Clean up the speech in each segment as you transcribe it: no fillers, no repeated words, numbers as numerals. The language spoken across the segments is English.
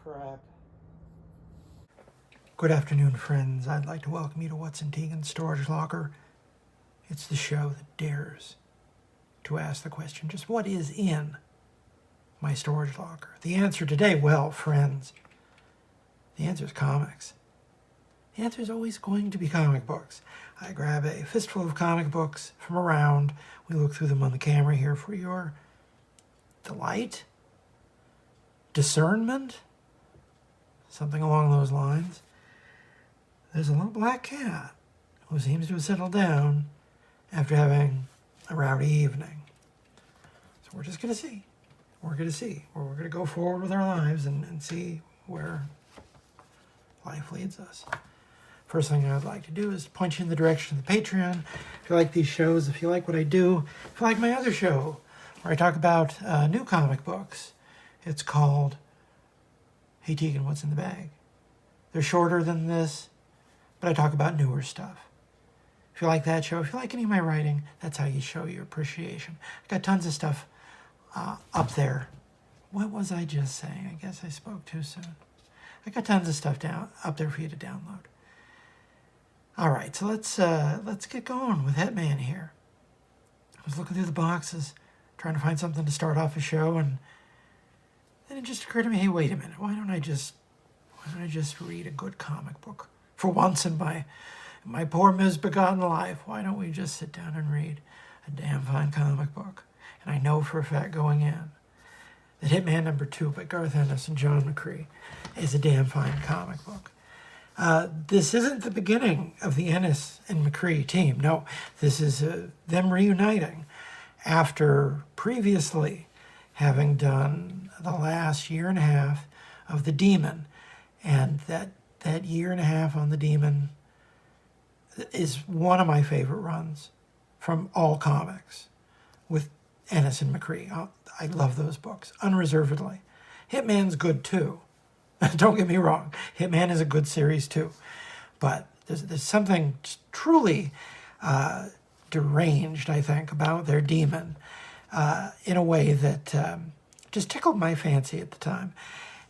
crap. Good afternoon, friends. I'd like to welcome you to What's in Tegan's Storage Locker. It's the show that dares to ask the question, just what is in my storage locker? The answer today, well, friends, the answer is comics. The answer is always going to be comic books. I grab a fistful of comic books from around. We look through them on the camera here for your delight, discernment, something along those lines. There's a little black cat who seems to have settled down after having a rowdy evening. So we're just going to see. We're going to see. We're going to go forward with our lives and see where life leads us. First thing I'd like to do is point you in the direction of the Patreon. If you like these shows, if you like what I do, if you like my other show where I talk about new comic books, it's called Hey Tegan, What's in the Bag? They're shorter than this, but I talk about newer stuff. If you like that show, if you like any of my writing, that's how you show your appreciation. I got tons of stuff up there. What was I just saying? I guess I spoke too soon. I got tons of stuff up there for you to download. All right, so let's get going with Hitman here. I was looking through the boxes, trying to find something to start off a show, and then it just occurred to me, hey, wait a minute, why don't I just read a good comic book? For once in my poor misbegotten life, why don't we just sit down and read a damn fine comic book? And I know for a fact going in that Hitman #2 by Garth Ennis and John McCrea is a damn fine comic book. This isn't the beginning of the Ennis and McCrea team. No, this is them reuniting after previously having done the last year and a half of The Demon. And that year and a half on The Demon is one of my favorite runs from all comics with Ennis and McCrea. I love those books, unreservedly. Hitman's good too. Don't get me wrong. Hitman is a good series too. But there's something truly deranged, I think, about their Demon in a way that just tickled my fancy at the time.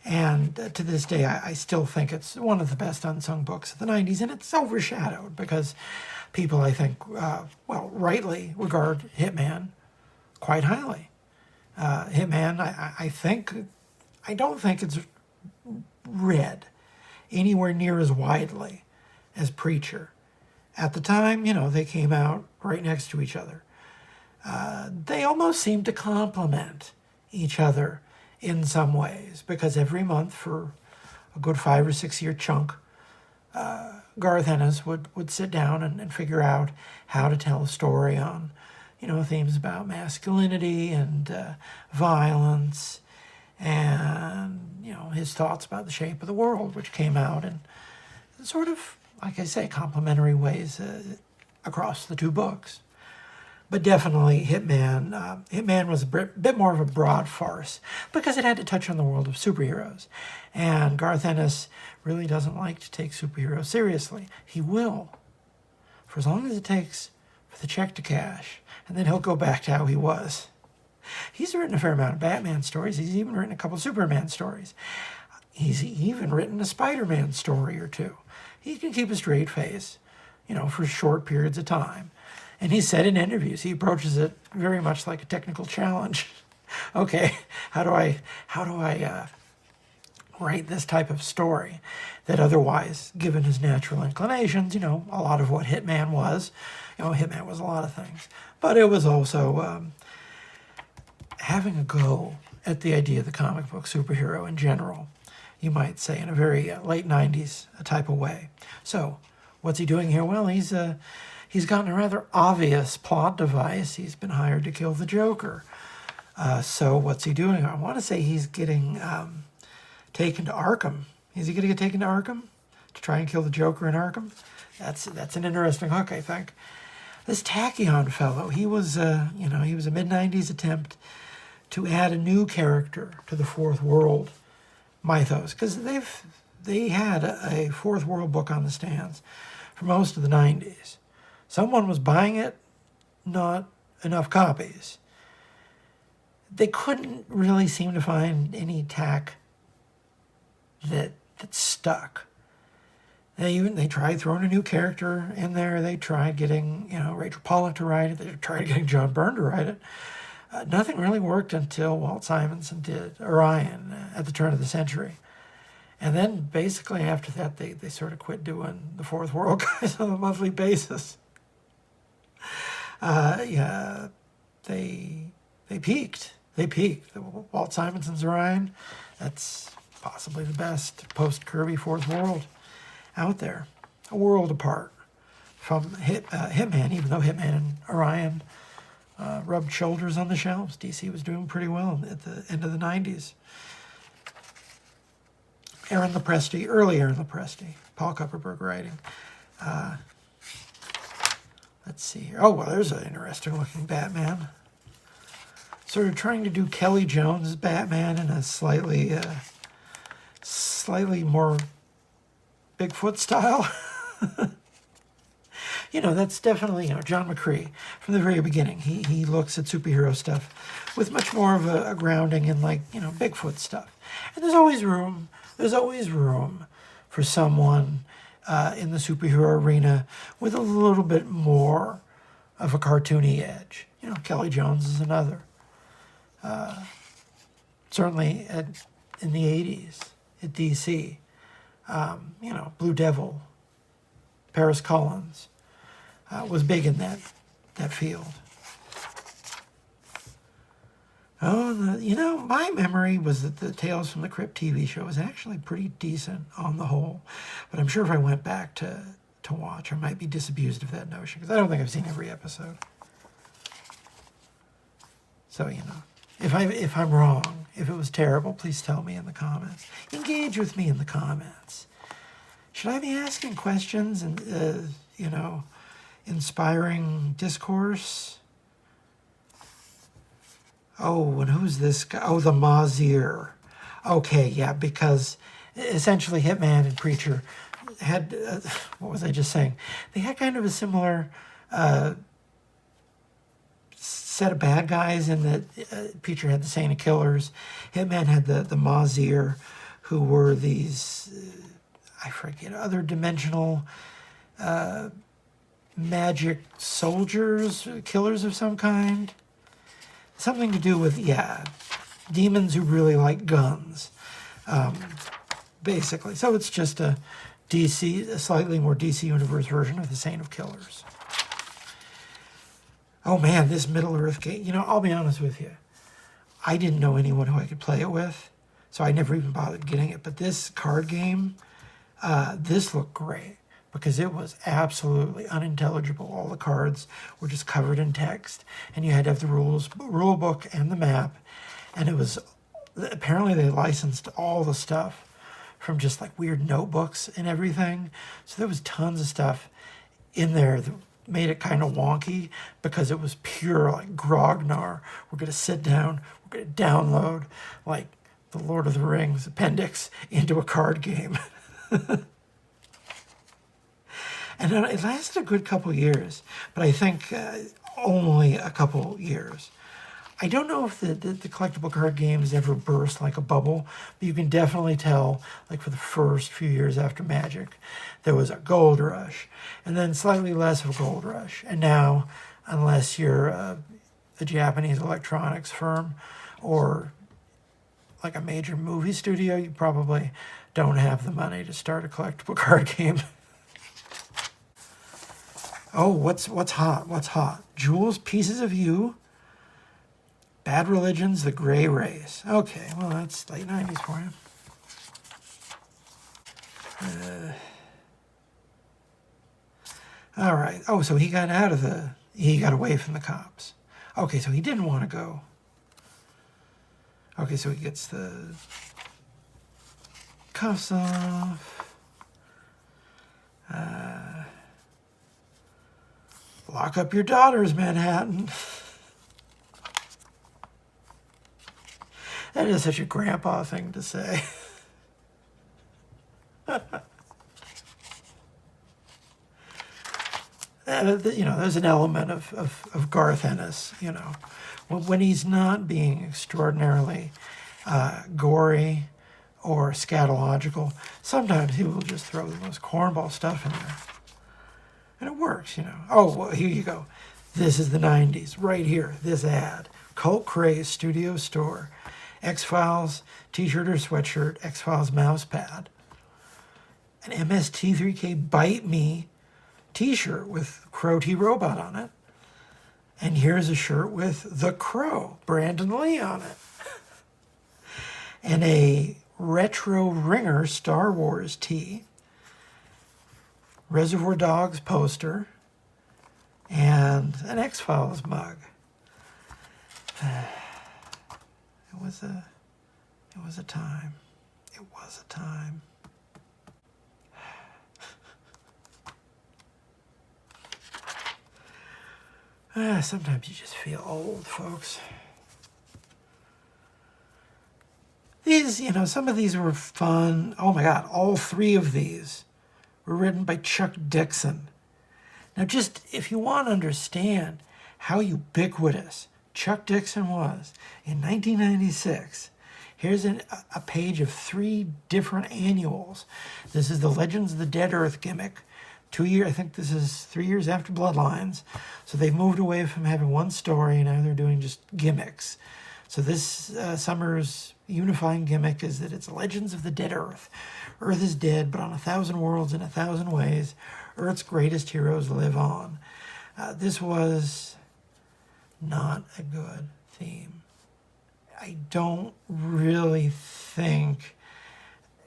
And to this day, I still think it's one of the best unsung books of the 90s, and it's overshadowed because people, I think, rightly regard Hitman quite highly. Hitman, I don't think it's read anywhere near as widely as Preacher. At the time, they came out right next to each other. They almost seemed to complement each other in some ways, because every month for a good 5 or 6 year chunk, Garth Ennis would sit down and figure out how to tell a story on, themes about masculinity and violence and, his thoughts about the shape of the world, which came out in sort of, like I say, complementary ways across the two books. But definitely Hitman was a bit more of a broad farce because it had to touch on the world of superheroes. And Garth Ennis really doesn't like to take superheroes seriously. He will, for as long as it takes for the check to cash, and then he'll go back to how he was. He's written a fair amount of Batman stories. He's even written a couple of Superman stories. He's even written a Spider-Man story or two. He can keep a straight face, for short periods of time. And he said in interviews, he approaches it very much like a technical challenge. Okay, how do I write this type of story that otherwise, given his natural inclinations, a lot of what Hitman was, Hitman was a lot of things. But it was also having a go at the idea of the comic book superhero in general, you might say, in a very late 90s type of way. So what's he doing here? Well, he's gotten a rather obvious plot device. He's been hired to kill the Joker. So what's he doing? I want to say he's getting taken to Arkham. Is he going to get taken to Arkham to try and kill the Joker in Arkham? That's an interesting hook, I think. This Tachyon fellow, he was a mid-90s attempt to add a new character to the Fourth World mythos, because they had a Fourth World book on the stands for most of the 90s. Someone was buying it, not enough copies. They couldn't really seem to find any tack that stuck. They tried throwing a new character in there. They tried getting Rachel Pollack to write it. They tried getting John Byrne to write it. Nothing really worked until Walt Simonson did Orion at the turn of the century. And then basically after that, they sort of quit doing the Fourth World guys on a monthly basis. They peaked. They peaked. Walt Simonson's Orion, that's possibly the best post-Kirby Fourth World out there. A world apart from Hitman, even though Hitman and Orion rubbed shoulders on the shelves. DC was doing pretty well at the end of the 90s. Early Aaron Lopresti, Paul Kupperberg writing. Let's see here. Oh, well, there's an interesting looking Batman. Sort of trying to do Kelly Jones' Batman in a slightly more Bigfoot style. That's definitely, John McCrea from the very beginning. He looks at superhero stuff with much more of a grounding in Bigfoot stuff. And there's always room for someone in the superhero arena with a little bit more of a cartoony edge. Kelly Jones is another. Certainly in the 80s at DC. Blue Devil, Paris Collins was big in that field. Oh, my memory was that the Tales from the Crypt TV show was actually pretty decent on the whole. But I'm sure if I went back to watch, I might be disabused of that notion, because I don't think I've seen every episode. So, if I'm wrong, if it was terrible, please tell me in the comments. Engage with me in the comments. Should I be asking questions and, inspiring discourse? Oh, and who's this guy? Oh, the Mazier. Okay, yeah, because essentially Hitman and Preacher had, what was I just saying? They had kind of a similar set of bad guys in that Preacher had the Saint of Killers. Hitman had the Mazier, who were these, I forget, other dimensional magic soldiers, killers of some kind. Something to do with, demons who really like guns, basically. So it's just a slightly more DC Universe version of the Saint of Killers. Oh man, this Middle-earth game, I'll be honest with you. I didn't know anyone who I could play it with, so I never even bothered getting it. But this card game, this looked great, because it was absolutely unintelligible. All the cards were just covered in text, and you had to have the rule book and the map. And it was, apparently they licensed all the stuff from just weird notebooks and everything. So there was tons of stuff in there that made it kind of wonky, because it was pure Grognar. We're going to sit down, we're going to download the Lord of the Rings appendix into a card game. And it lasted a good couple years, but I think only a couple years. I don't know if the collectible card games ever burst like a bubble, but you can definitely tell, for the first few years after Magic, there was a gold rush, and then slightly less of a gold rush. And now, unless you're a Japanese electronics firm or a major movie studio, you probably don't have the money to start a collectible card game. Oh, what's hot? What's hot? Jules, Pieces of You, Bad Religions, The Gray Race. Okay, well, that's late 90s for you. All right. Oh, so he got away from the cops. Okay, so he didn't want to go. Okay, so he gets the cuffs off. Lock up your daughters, Manhattan. That is such a grandpa thing to say. There's an element of Garth Ennis, when he's not being extraordinarily gory or scatological. Sometimes he will just throw the most cornball stuff in there. And it works, you know. Oh, well, here you go. This is the 90s, right here, this ad. Cult Craze Studio Store. X-Files t-shirt or sweatshirt, X-Files mouse pad. An MST3K Bite Me t-shirt with Crow T Robot on it. And here's a shirt with The Crow, Brandon Lee on it. And a Retro Ringer Star Wars tee. Reservoir Dogs poster. And an X-Files mug. It was a time. It was a time. Sometimes you just feel old, folks. These, you know, some of these were fun. Oh my God, all three of these were written by Chuck Dixon. Now, just if you want to understand how ubiquitous Chuck Dixon was in 1996, here's a page of 3 different annuals. This is the Legends of the Dead Earth gimmick. 2 years, I think this is 3 years after Bloodlines. So they've moved away from having one story, and now they're doing just gimmicks. So this summer's unifying gimmick is that it's Legends of the Dead Earth. Earth is dead, but on 1,000 worlds in 1,000 ways, Earth's greatest heroes live on. This was not a good theme. I don't really think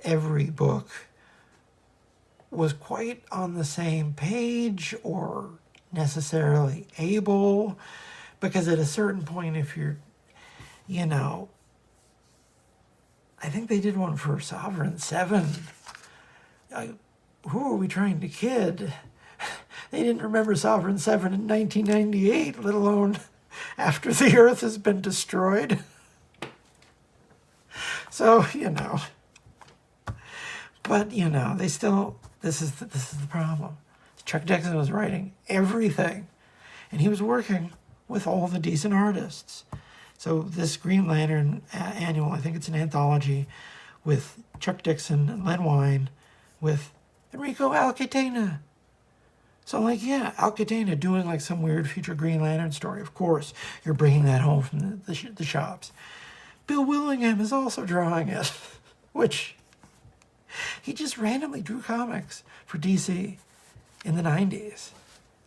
every book was quite on the same page or necessarily able, because at a certain point, if you're, you know, I think they did one for Sovereign 7. Who are we trying to kid? They didn't remember Sovereign 7 in 1998, let alone after the Earth has been destroyed. So, you know. But, you know, they still, this is the problem. Chuck Dixon was writing everything, and he was working with all the decent artists. So this Green Lantern annual, I think it's an anthology with Chuck Dixon and Len Wein with Enrico Alcatena. So, like, yeah, Alcatena doing like some weird future Green Lantern story. Of course, you're bringing that home from the shops. Bill Willingham is also drawing it, which he just randomly drew comics for DC in the 90s.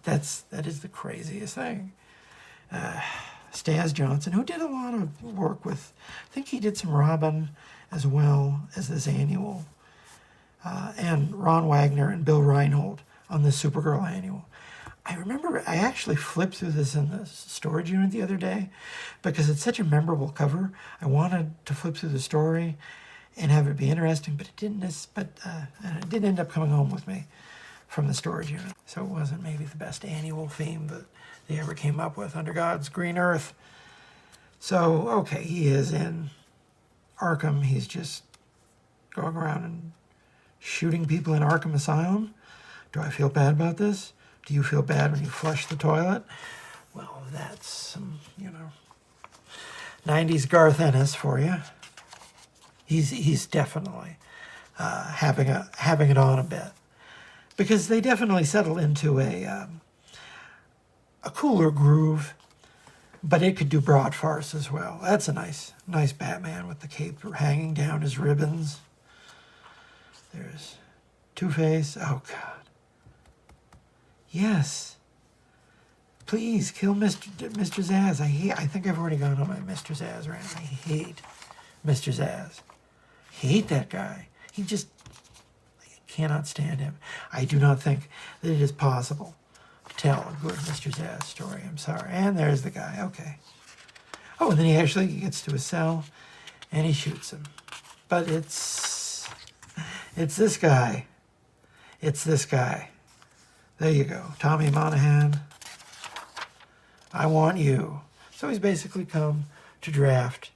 That is the craziest thing. Stas Johnson, who did a lot of work with, I think he did some Robin as well as this annual. And Ron Wagner and Bill Reinhold on the Supergirl annual. I remember I actually flipped through this in the storage unit the other day because it's such a memorable cover. I wanted to flip through the story and have it be interesting, but it didn't. It didn't end up coming home with me from the storage unit. So it wasn't maybe the best annual theme that they ever came up with under God's green earth. So, okay, he is in Arkham. He's just going around and shooting people in Arkham Asylum. Do I feel bad about this? Do you feel bad when you flush the toilet? Well, that's some, 90s Garth Ennis for you. He's definitely having it on a bit, because they definitely settle into a cooler groove, but it could do broad farce as well. That's a nice Batman with the cape hanging down his ribbons. There's Two-Face. Oh God. Yes. Please kill Mr. Zsasz. I think I've already gone on my Mr. Zsasz rant. I hate Mr. Zsasz. Hate that guy. I cannot stand him. I do not think that it is possible to tell a good Mr. Zsasz story. I'm sorry. And there's the guy. Okay. Oh, and then he actually gets to a cell and he shoots him. But it's this guy. It's this guy. There you go. Tommy Monahan. I want you. So he's basically come to draft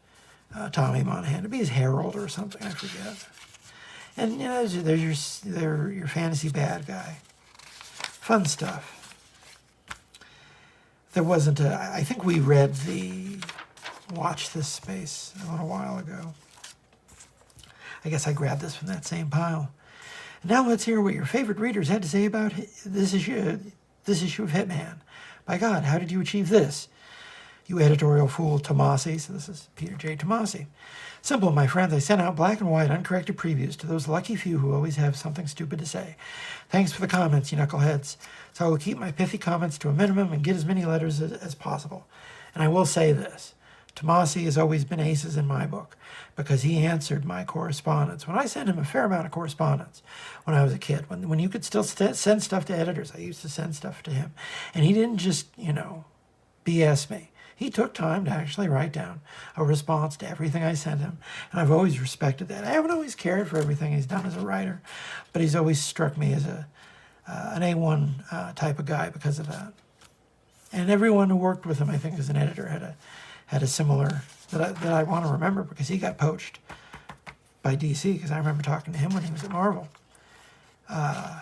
Tommy Monahan to be his herald or something. I forget. And there's your fantasy bad guy. Fun stuff. There wasn't I think we read the Watch This Space a little while ago. I guess I grabbed this from that same pile. And now let's hear what your favorite readers had to say about this issue of Hitman. By God, how did you achieve this? You editorial fool, Tomasi. So this is Peter J. Tomasi. Simple, my friends. I sent out black and white, uncorrected previews to those lucky few who always have something stupid to say. Thanks for the comments, you knuckleheads. So I will keep my pithy comments to a minimum and get as many letters as possible. And I will say this. Tomasi has always been aces in my book because he answered my correspondence. When I sent him a fair amount of correspondence when I was a kid, when you could still send stuff to editors, I used to send stuff to him. And he didn't just, BS me. He took time to actually write down a response to everything I sent him, and I've always respected that. I haven't always cared for everything he's done as a writer, but he's always struck me as an A1 type of guy because of that. And everyone who worked with him, I think, as an editor had a similar, that I want to remember because he got poached by DC, because I remember talking to him when he was at Marvel. I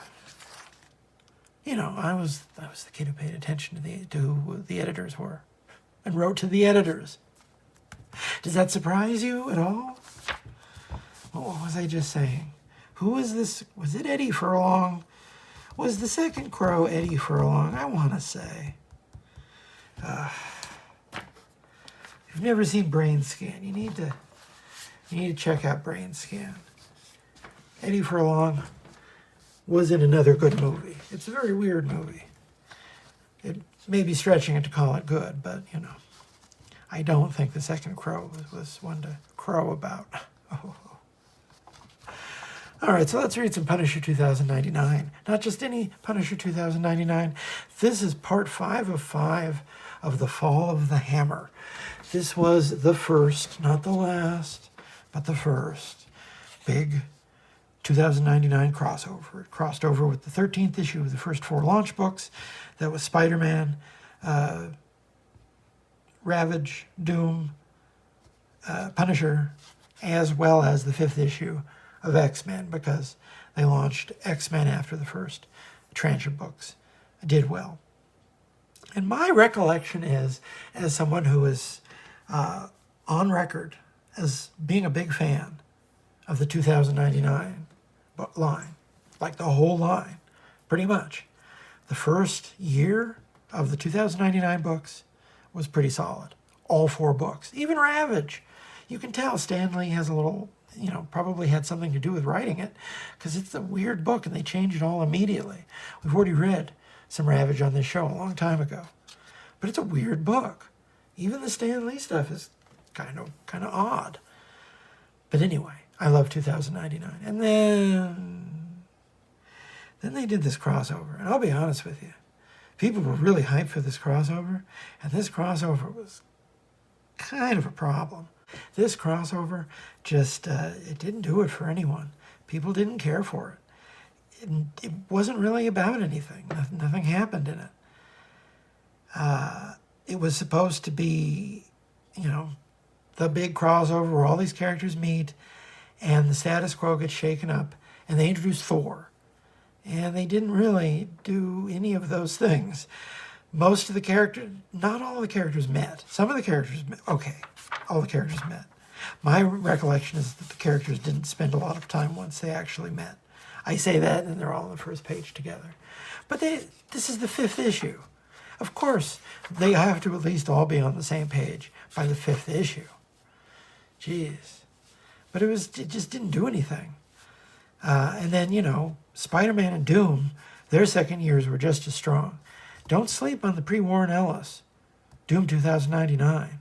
was the kid who paid attention to who the editors were and wrote to the editors. Does that surprise you at all? What was I just saying? Who was this? Was it Eddie Furlong? Was the second Crow Eddie Furlong? I want to say. If you've never seen Brain Scan, you need to check out Brain Scan. Eddie Furlong was in another good movie. It's a very weird movie. It may be stretching it to call it good, but, I don't think the second Crow was one to crow about. Oh. All right, so let's read some Punisher 2099. Not just any Punisher 2099. This is part 5 of 5 of The Fall of the Hammer. This was the first, not the last, but the first big 2099 crossover. It crossed over with the 13th issue of the first 4 launch books. That was Spider-Man, Ravage, Doom, Punisher, as well as the 5th issue of X-Men, because they launched X-Men after the first tranche of books did well. And my recollection is, as someone who is on record as being a big fan of the 2099 line, like the whole line, pretty much. The first year of the 2099 books was pretty solid. All 4 books. Even Ravage. You can tell Stan Lee has a little, probably had something to do with writing it, because it's a weird book and they changed it all immediately. We've already read some Ravage on this show a long time ago. But it's a weird book. Even the Stan Lee stuff is kind of odd. But anyway, I love 2099. And then they did this crossover. And I'll be honest with you. People were really hyped for this crossover. And this crossover was kind of a problem. This crossover just, it didn't do it for anyone. People didn't care for it. It wasn't really about anything. Nothing happened in it. It was supposed to be, the big crossover where all these characters meet and the status quo gets shaken up, and they introduced Thor. And they didn't really do any of those things. Most of the characters, not all of the characters met. Some of the characters met. Okay, all the characters met. My recollection is that the characters didn't spend a lot of time once they actually met. I say that, and they're all on the first page together. But this is the 5th issue. Of course, they have to at least all be on the same page by the 5th issue. Jeez. But it just didn't do anything. And then, Spider-Man and Doom, their second years were just as strong. Don't sleep on the pre-Warren Ellis, Doom 2099.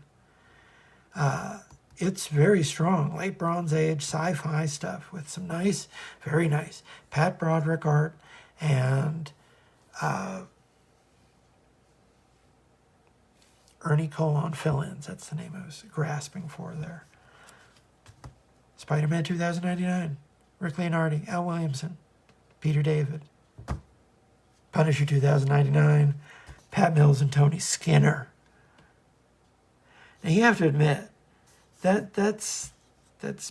It's very strong, late Bronze Age sci-fi stuff with some nice, very nice Pat Broderick art and Ernie Colon fill-ins. That's the name I was grasping for there. Spider-Man 2099, Rick Leonardi, Al Williamson, Peter David. Punisher 2099, Pat Mills and Tony Skinner. Now you have to admit, that's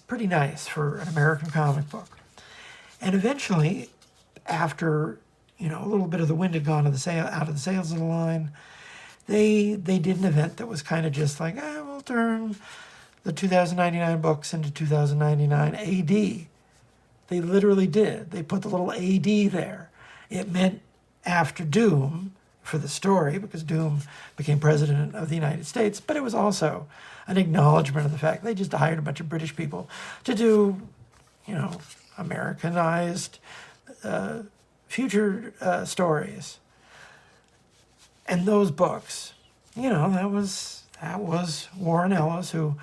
pretty nice for an American comic book. And eventually, after a little bit of the wind had gone out of the sails of the line, they did an event that was kind of just like, we'll turn the 2099 books into 2099 AD. They literally did. They put the little AD there. It meant after Doom for the story, because Doom became president of the United States, but it was also an acknowledgement of the fact they just hired a bunch of British people to do, Americanized future stories. And those books, that was Warren Ellis, who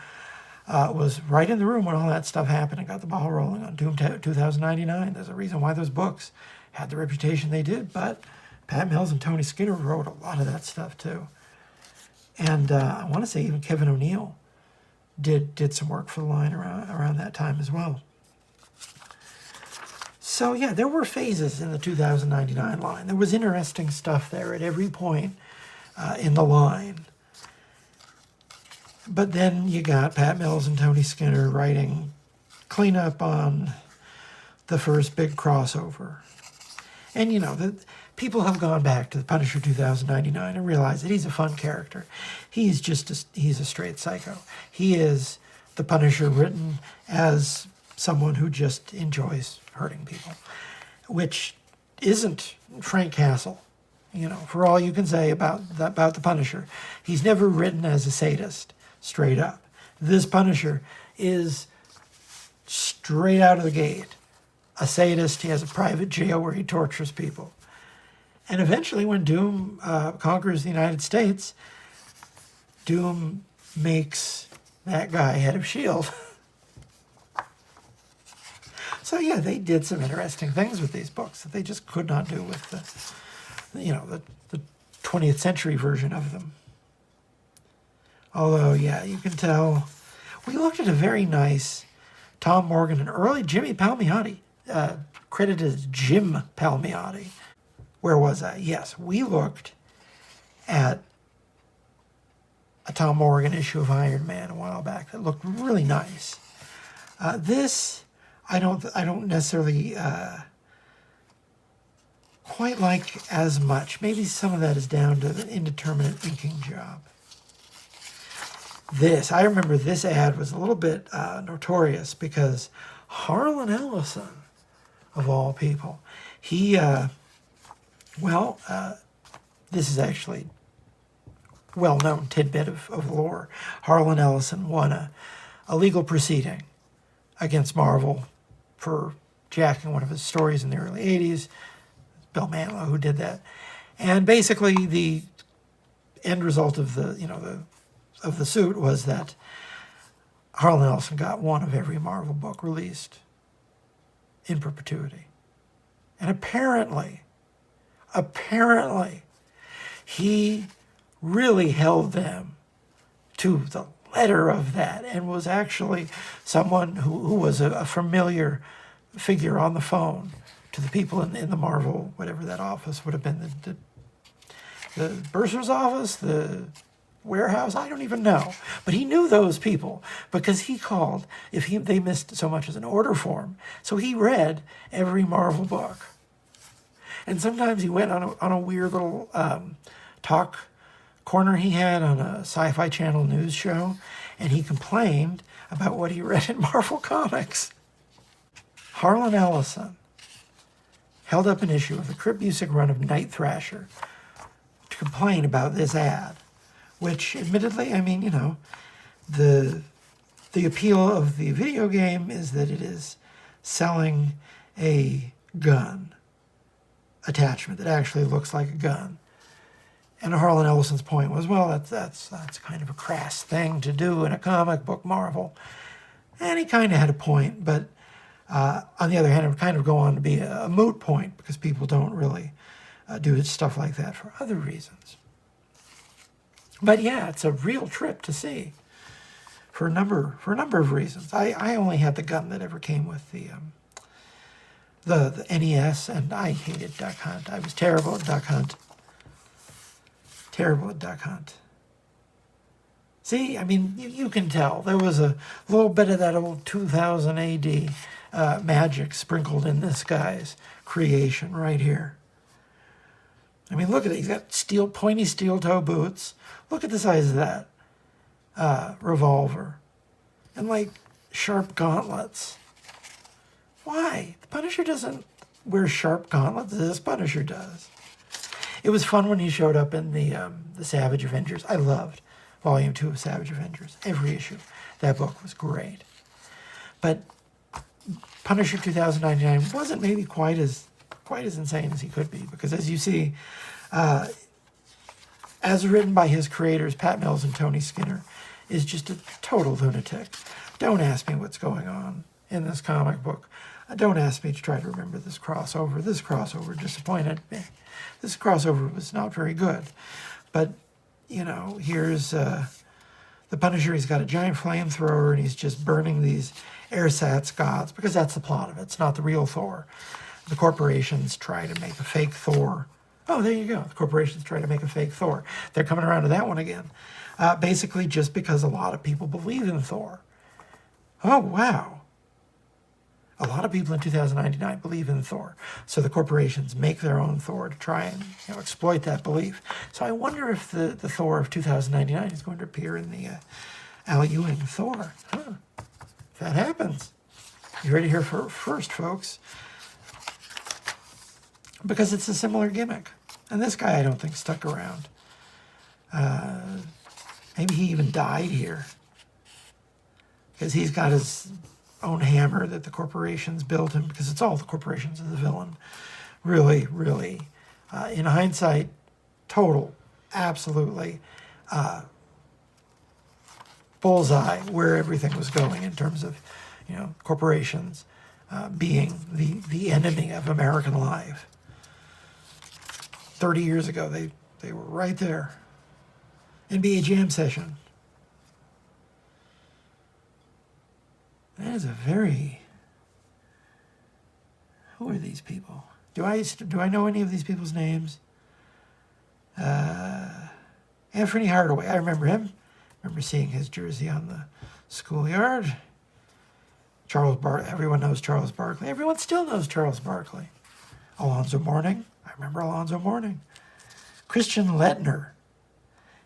was right in the room when all that stuff happened and got the ball rolling on Doom 2099. There's a reason why those books had the reputation they did, but Pat Mills and Tony Skinner wrote a lot of that stuff too. And I want to say even Kevin O'Neill did some work for the line around that time as well. So yeah, there were phases in the 2099 line. There was interesting stuff there at every point in the line. But then you got Pat Mills and Tony Skinner writing cleanup on the first big crossover. And the people have gone back to the Punisher 2099 and realized that he's a fun character. He's a straight psycho. He is the Punisher written as someone who just enjoys hurting people, which isn't Frank Castle. For all you can say about the Punisher, he's never written as a sadist, straight up. This Punisher is straight out of the gate a sadist. He has a private jail where he tortures people. And eventually, when Doom conquers the United States, Doom makes that guy head of S.H.I.E.L.D. So yeah, they did some interesting things with these books that they just could not do with the 20th century version of them. Although, yeah, you can tell. We looked at a very nice Tom Morgan and early Jimmy Palmiotti, credited as Jim Palmiotti. Where was I? Yes, we looked at a Tom Morgan issue of Iron Man a while back that looked really nice. This, I don't necessarily quite like as much. Maybe some of that is down to the indeterminate inking job. I remember this ad was a little bit notorious because Harlan Ellison, of all people, he, this is actually well-known tidbit of lore. Harlan Ellison won a legal proceeding against Marvel for jacking one of his stories in the early 80s. Bill Mantlo who did that. And basically the end result of the suit was that Harlan Ellison got one of every Marvel book released in perpetuity. And apparently, he really held them to the letter of that and was actually someone who was a familiar figure on the phone to the people in the Marvel, whatever that office would have been, the bursar's office, the warehouse, I don't even know. But he knew those people because he called if they missed so much as an order form. So he read every Marvel book. And sometimes he went on a weird little talk corner he had on a Sci-Fi Channel news show, and he complained about what he read in Marvel Comics. Harlan Ellison held up an issue of the Kurt Busiek run of Night Thrasher to complain about this ad, which admittedly, the appeal of the video game is that it is selling a gun attachment that actually looks like a gun. And Harlan Ellison's point was, well, that's kind of a crass thing to do in a comic book, Marvel. And he kind of had a point, but on the other hand, it would kind of go on to be a moot point because people don't really do stuff like that for other reasons. But yeah, it's a real trip to see for a number of reasons. I only had the gun that ever came with the NES, and I hated Duck Hunt. I was terrible at Duck Hunt. See, you can tell. There was a little bit of that old 2000 AD magic sprinkled in this guy's creation right here. Look at it. He's got pointy steel toe boots. Look at the size of that revolver. and like sharp gauntlets. Why? The Punisher doesn't wear sharp gauntlets. This Punisher does. It was fun when he showed up in the Savage Avengers. I loved Volume 2 of Savage Avengers. Every issue. That book was great. But Punisher 2099 wasn't maybe quite as insane as he could be, because as you see, as written by his creators, Pat Mills and Tony Skinner, is just a total lunatic. Don't ask me what's going on in this comic book. Don't ask me to try to remember this crossover. This crossover disappointed me. This crossover was not very good. But, you know, here's the Punisher. He's got a giant flamethrower, and he's just burning these ersatz gods, because that's the plot of it. It's not the real Thor. The corporations try to make a fake Thor. Oh, there you go. The corporations try to make a fake Thor. They're coming around to that one again. Basically just because a lot of people believe in Thor. Oh, wow. A lot of people in 2099 believe in Thor. So the corporations make their own Thor to try and exploit that belief. So I wonder if the Thor of 2099 is going to appear in the Al Ewing Thor. Huh. If that happens, you ready to hear first, folks? Because it's a similar gimmick. And this guy, I don't think, stuck around. Maybe he even died here. Because he's got his own hammer that the corporations built him, because it's all the corporations as the villain. Really, really, in hindsight, total, absolutely, bullseye where everything was going in terms of, corporations being the enemy of American life. 30 years ago, they were right there. NBA Jam session. That is a very... Who are these people? Do I know any of these people's names? Anthony Hardaway. I remember him. I remember seeing his jersey on the schoolyard. Charles Barkley. Everyone knows Charles Barkley. Everyone still knows Charles Barkley. Alonzo Mourning. I remember Alonzo Mourning. Christian Lettner.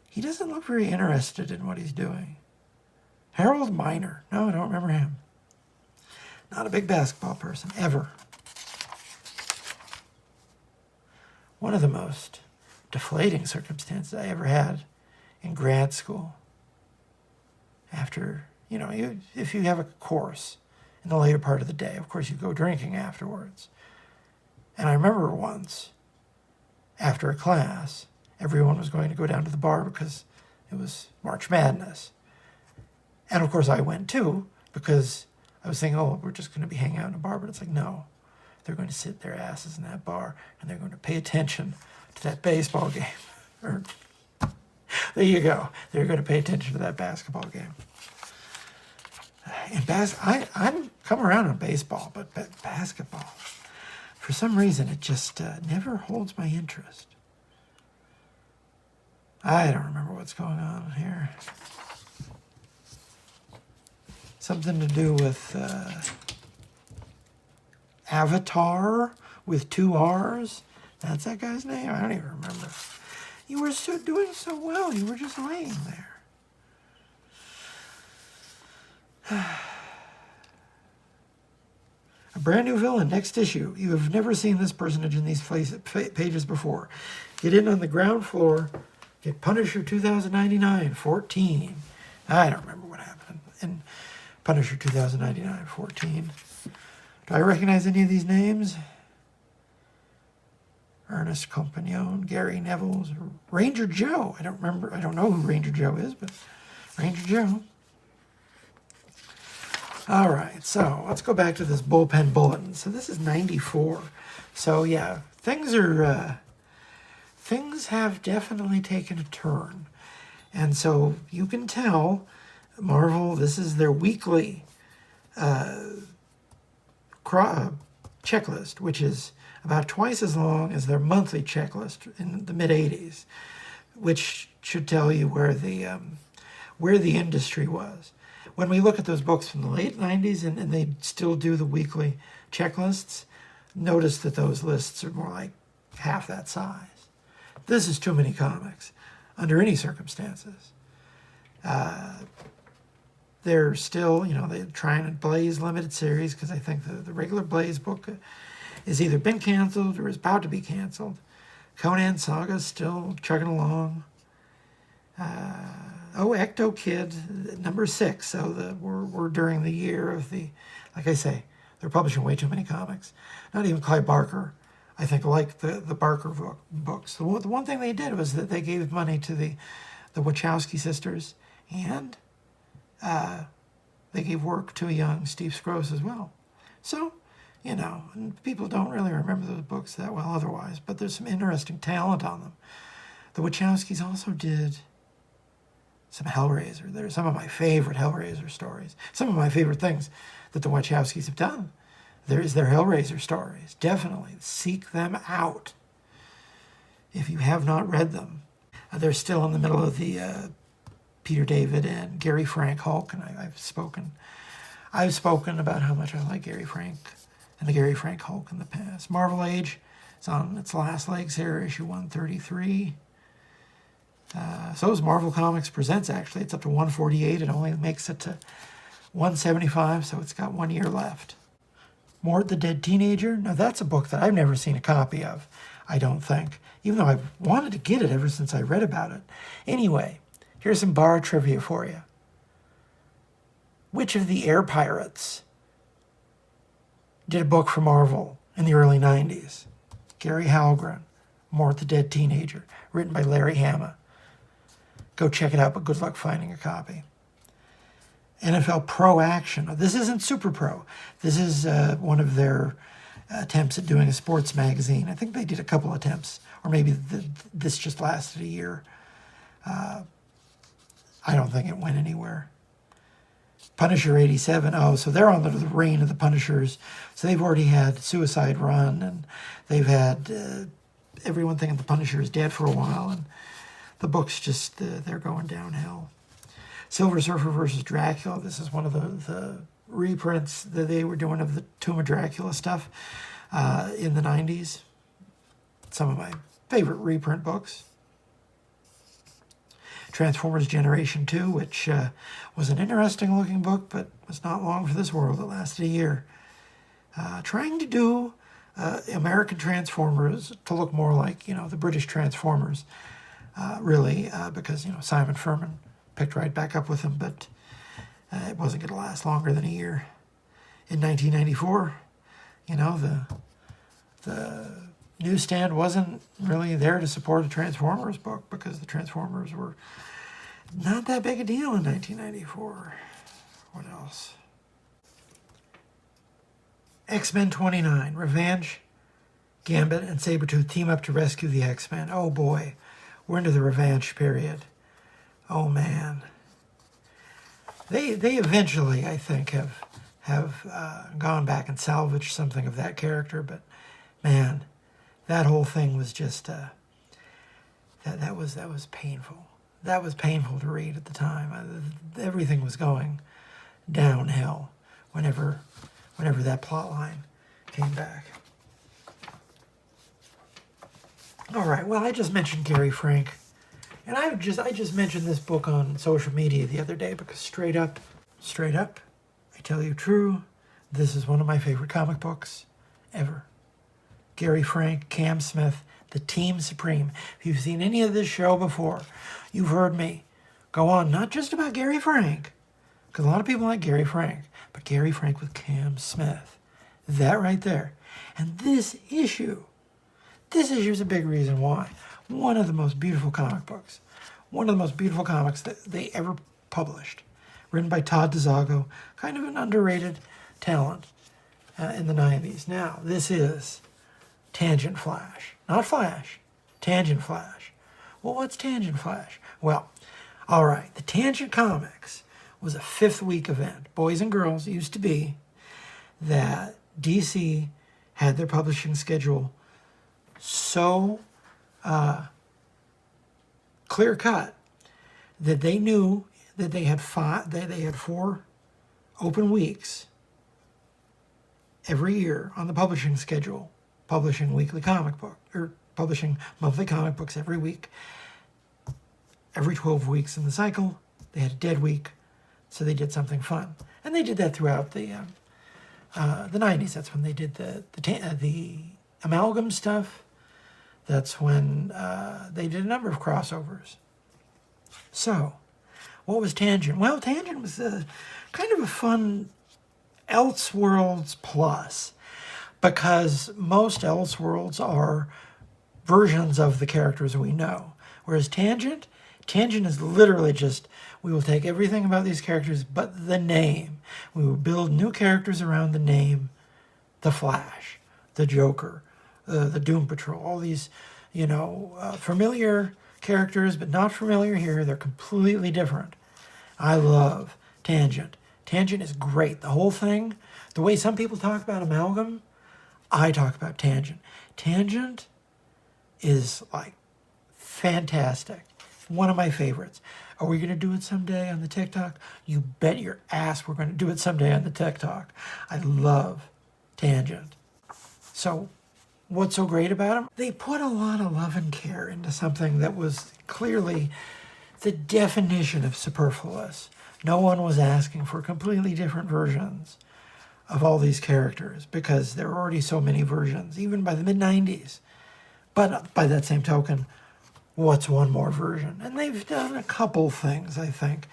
He doesn't look very interested in what he's doing. Harold Miner. No, I don't remember him. Not a big basketball person, ever. One of the most deflating circumstances I ever had in grad school. After, if you have a course in the later part of the day, of course you go drinking afterwards. And I remember once, after a class, everyone was going to go down to the bar because it was March Madness. And of course I went too, because I was thinking, we're just going to be hanging out in a bar. But it's like, no, they're going to sit their asses in that bar and they're going to pay attention to that baseball game. Or, there you go. They're going to pay attention to that basketball game. And I'm come around on baseball, but basketball, for some reason, it just never holds my interest. I don't remember what's going on here. Something to do with Avatar with 2 R's. That's that guy's name? I don't even remember. You were doing so well. You were just laying there. A brand new villain, next issue. You have never seen this personage in these pages before. Get in on the ground floor. Get Punisher 2099, 14. I don't remember what happened in Punisher 2099, 14. Do I recognize any of these names? Ernest Compagnon, Gary Neville, Ranger Joe. I don't know who Ranger Joe is, but Ranger Joe. All right, so let's go back to this bullpen bulletin. So this is 94. So yeah, things have definitely taken a turn. And so you can tell Marvel, this is their weekly checklist, which is about twice as long as their monthly checklist in the mid-'80s, which should tell you where the industry was. When we look at those books from the late 90s and they still do the weekly checklists, notice that those lists are more like half that size. This is too many comics under any circumstances. they're still, they're trying to Blaze limited series, because I think the regular Blaze book is either been canceled or is about to be canceled. Conan Saga's still chugging along. Ecto Kid, number 6. So we're during the year of like I say, they're publishing way too many comics. Not even Clive Barker, I think, liked the Barker books. The one thing they did was that they gave money to the Wachowski sisters, and they gave work to a young Steve Scrooge as well. So, and people don't really remember those books that well otherwise, but there's some interesting talent on them. The Wachowskis also did some Hellraiser. They're some of my favorite Hellraiser stories. Some of my favorite things that the Wachowskis have done. There's their Hellraiser stories. Definitely seek them out if you have not read them. They're still in the middle of the Peter David and Gary Frank Hulk, and I've spoken about how much I like Gary Frank and the Gary Frank Hulk in the past. Marvel Age is on its last legs here, issue 133. So is Marvel Comics Presents, actually. It's up to 148. It only makes it to 175, so it's got 1 year left. Mort the Dead Teenager. Now, that's a book that I've never seen a copy of, I don't think, even though I've wanted to get it ever since I read about it. Anyway, here's some bar trivia for you. Which of the Air Pirates did a book for Marvel in the early 90s? Gary Halgren, Mort the Dead Teenager, written by Larry Hama. Go check it out, but good luck finding a copy. NFL Pro Action. This isn't Super Pro. This is one of their attempts at doing a sports magazine. I think they did a couple attempts, or maybe this just lasted a year. I don't think it went anywhere. Punisher 87. Oh, so they're on the reign of the Punishers. So they've already had Suicide Run, and they've had everyone thinking the Punisher is dead for a while, and the book's just, they're going downhill. Silver Surfer versus Dracula. This is one of the reprints that they were doing of the Tomb of Dracula stuff in the 90s. Some of my favorite reprint books. Transformers Generation 2, which was an interesting looking book, but was not long for this world. It lasted a year. Trying to do American Transformers to look more like, the British Transformers, really, because, Simon Furman picked right back up with them, but it wasn't going to last longer than a year. In 1994, the newsstand wasn't really there to support a Transformers book because the Transformers were not that big a deal in 1994. What else? X-Men 29, Revenge, Gambit, and Sabretooth team up to rescue the X-Men. Oh boy, we're into the Revenge period. Oh man. They eventually, I think, have gone back and salvaged something of that character, but man, that whole thing was just that was painful. That was painful to read at the time. Everything was going downhill whenever that plot line came back. All right, well, I just mentioned Gary Frank, and I just mentioned this book on social media the other day because straight up, I tell you true, this is one of my favorite comic books ever. Gary Frank, Cam Smith, The Team Supreme. If you've seen any of this show before, you've heard me go on not just about Gary Frank, because a lot of people like Gary Frank, but Gary Frank with Cam Smith. That right there. And this issue is a big reason why. One of the most beautiful comic books. One of the most beautiful comics that they ever published. Written by Todd DeZago, kind of an underrated talent in the 90s. Now, this is Tangent Flash. Not Flash. Tangent Flash. Well, what's Tangent Flash? Well, all right. The Tangent Comics was a 5th week event. Boys and girls, it used to be that DC had their publishing schedule so clear cut that they knew that they had 4 open weeks every year on the publishing schedule, publishing weekly comic book, or publishing monthly comic books every week. Every 12 weeks in the cycle, they had a dead week. So they did something fun. And they did that throughout the 90s. That's when they did the amalgam stuff. That's when they did a number of crossovers. So, what was Tangent? Well, Tangent was kind of a fun Elseworlds plus, because most Elseworlds are versions of the characters we know. Whereas Tangent is literally just, we will take everything about these characters but the name. We will build new characters around the name. The Flash, the Joker, the Doom Patrol, all these, familiar characters, but not familiar here. They're completely different. I love Tangent. Tangent is great. The whole thing, the way some people talk about Amalgam, I talk about Tangent. Tangent is like fantastic. One of my favorites. Are we going to do it someday on the TikTok? You bet your ass we're going to do it someday on the TikTok. I love Tangent. So, what's so great about them? They put a lot of love and care into something that was clearly the definition of superfluous. No one was asking for completely different versions of all these characters because there were already so many versions, even by the mid-90s. But by that same token, what's one more version? And they've done a couple things, I think.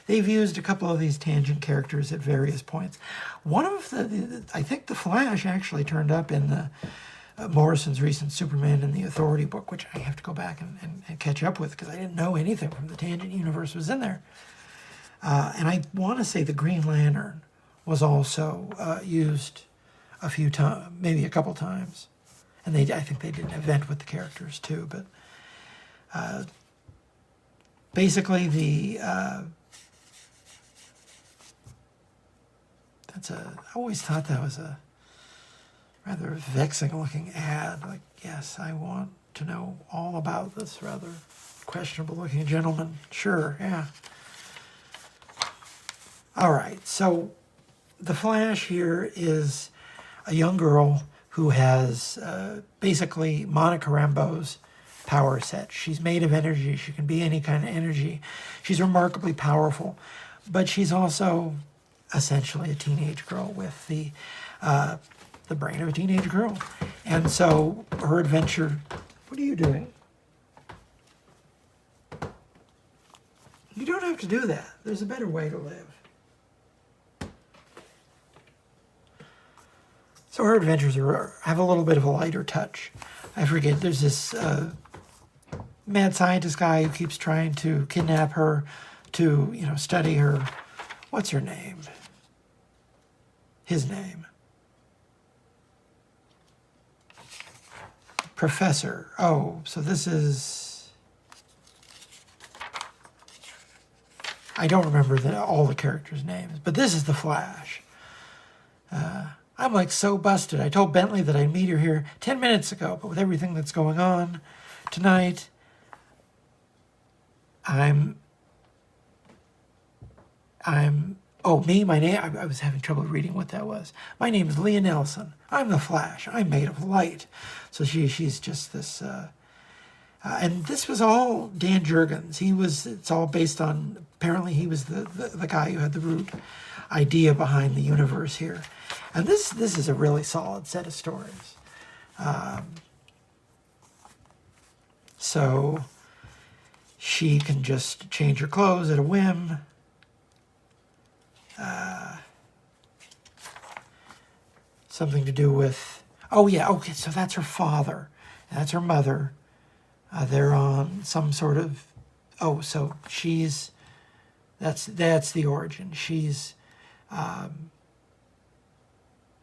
They've used a couple of these Tangent characters at various points. One of I think the Flash actually turned up in the Morrison's recent Superman and the Authority book, which I have to go back and catch up with because I didn't know anything from the Tangent universe was in there. And I want to say the Green Lantern was also used a few times, maybe a couple times. And I think they did an event with the characters too, but basically I always thought that was a rather vexing looking ad. Like, yes, I want to know all about this rather questionable looking gentleman. Sure, yeah. All right, so the Flash here is a young girl who has basically Monica Rambeau's power set. She's made of energy. She can be any kind of energy. She's remarkably powerful, but she's also essentially a teenage girl with the brain of a teenage girl. And so her adventure... What are you doing? You don't have to do that. There's a better way to live. So her adventures have a little bit of a lighter touch. I forget, there's this mad scientist guy who keeps trying to kidnap her to, study her. What's her name? His name. Professor. Oh, so this is... I don't remember all the characters' names, but this is the Flash. I'm like so busted. I told Bentley that I'd meet her here 10 minutes ago, but with everything that's going on tonight, my name, I was having trouble reading what that was. My name is Leah Nelson. I'm the Flash. I'm made of light. So she's just this, and this was all Dan Jurgens. It's all based on, apparently he was the guy who had the root idea behind the universe here. And this is a really solid set of stories. So she can just change her clothes at a whim. Something to do with... Oh, yeah, okay, so that's her father. That's her mother. They're on some sort of... Oh, so she's... That's the origin. She's...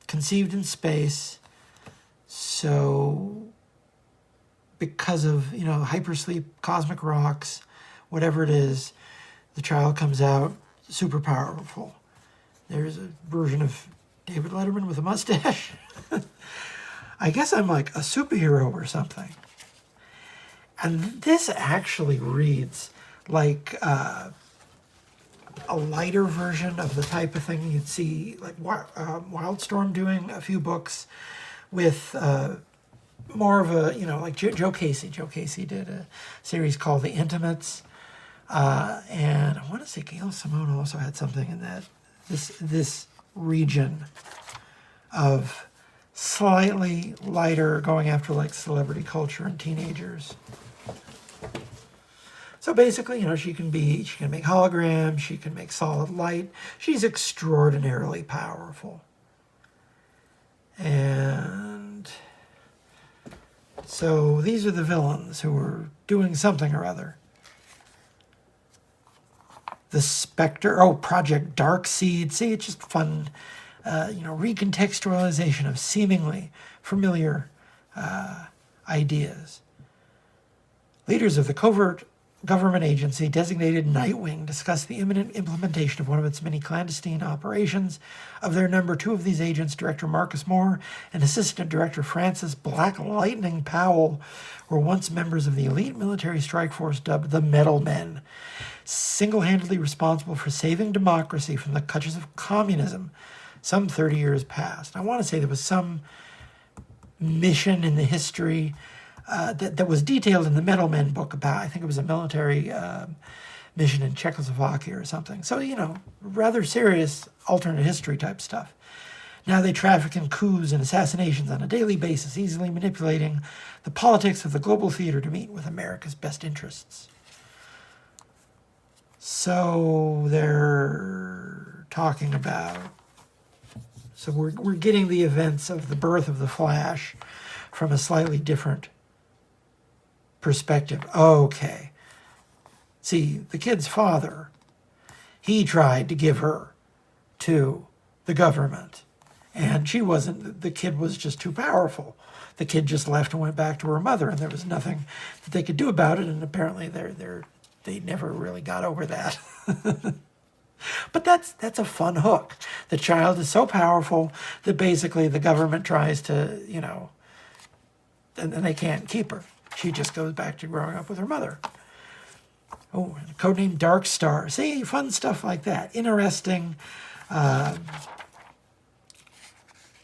conceived in space, so because of, hypersleep, cosmic rocks, whatever it is, the child comes out super powerful. There's a version of David Letterman with a mustache. I guess I'm like a superhero or something. And this actually reads like a lighter version of the type of thing you'd see like Wildstorm doing a few books with more of a, like Joe Casey. Joe Casey did a series called The Intimates. And I want to say Gail Simone also had something in that, this region of slightly lighter, going after like celebrity culture and teenagers. So basically, she can make holograms, she can make solid light. She's extraordinarily powerful. And so these are the villains who are doing something or other. The Spectre, Project Darkseid. See, it's just fun, recontextualization of seemingly familiar ideas. Leaders of the covert government agency designated Nightwing discussed the imminent implementation of one of its many clandestine operations. Of their number, two of these agents, Director Marcus Moore and Assistant Director Francis Black Lightning Powell, were once members of the elite military strike force dubbed the Metal Men, single-handedly responsible for saving democracy from the clutches of communism some 30 years past. I want to say there was some mission in the history that was detailed in the Metal Men book about, I think it was a military mission in Czechoslovakia or something. So, rather serious alternate history type stuff. Now they traffic in coups and assassinations on a daily basis, easily manipulating the politics of the global theater to meet with America's best interests. So they're talking about, so we're getting the events of the birth of the Flash from a slightly different perspective. Okay. See, the kid's father, he tried to give her to the government, and the kid was just too powerful. The kid just left and went back to her mother, and there was nothing that they could do about it, and apparently they never really got over that. But that's a fun hook. The child is so powerful that basically the government tries to, and they can't keep her. She just goes back to growing up with her mother. Oh, codename Dark Star. See, fun stuff like that. Interesting.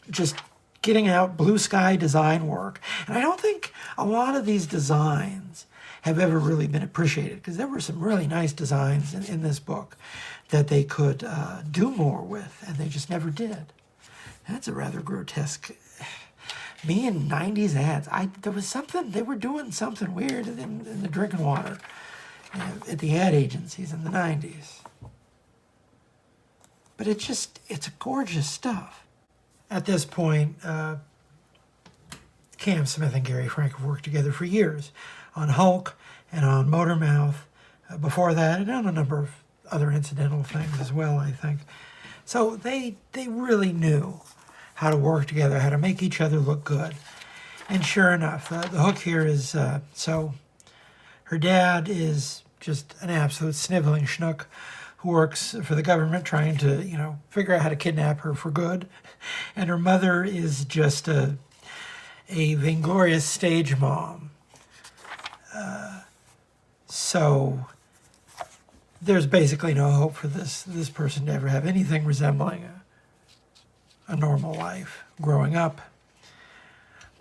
Just getting out blue sky design work. And I don't think a lot of these designs have ever really been appreciated, because there were some really nice designs in this book that they could do more with, and they just never did. That's a rather grotesque. Me in 90s ads, there was something, they were doing something weird in the drinking water at the ad agencies in the 90s. But it's gorgeous stuff. At this point, Cam Smith and Gary Frank have worked together for years on Hulk and on Motormouth. Before that, and on a number of other incidental things as well, I think. So they really knew how to work together, how to make each other look good. And sure enough, the hook here is, so her dad is just an absolute sniveling schnook who works for the government trying to, figure out how to kidnap her for good. And her mother is just a vainglorious stage mom. So there's basically no hope for this person to ever have anything resembling a normal life growing up.